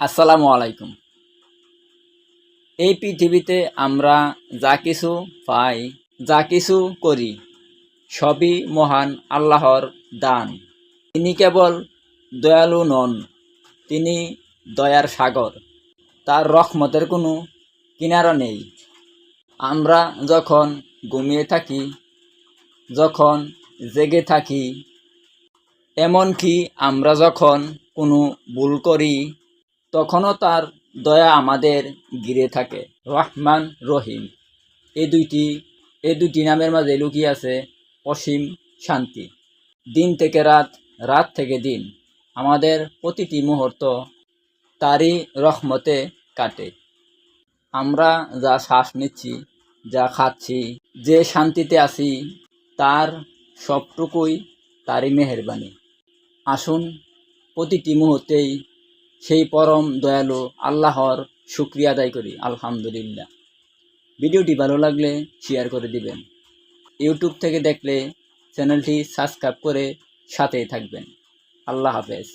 আসসালামু আলাইকুম। এই পৃথিবীতে আমরা যা কিছু পাই, যা কিছু করি, সবই মহান আল্লাহর দান। তিনি কেবল দয়ালু নন, তিনি দয়ার সাগর। তার রহমতের কোনো কিনারা নেই। আমরা যখন ঘুমিয়ে থাকি, যখন জেগে থাকি, এমনকি আমরা যখন কোনো ভুল করি, তখনও তার দয়া আমাদের ঘিরে থাকে। রহমান, রহিম এই দুটি নামের মাঝে লুকিয়ে আছে অসীম শান্তি। দিন থেকে রাত, রাত থেকে দিন, আমাদের প্রতিটি মুহূর্ত তারই রহমতে কাটে। আমরা যা শ্বাস নিচ্ছি, যা খাচ্ছি, যে শান্তিতে আছি, তার সবটুকুই তারই মেহেরবানি। আসুন প্রতিটি মুহূর্তেই সেই পরম দয়ালু আল্লাহর শুকরিয়া আদায় করি। আলহামদুলিল্লাহ। ভিডিওটি ভালো লাগলে শেয়ার করে দিবেন। ইউটিউব থেকে দেখলে চ্যানেলটি সাবস্ক্রাইব করে সাথেই থাকবেন। আল্লাহ হাফেজ।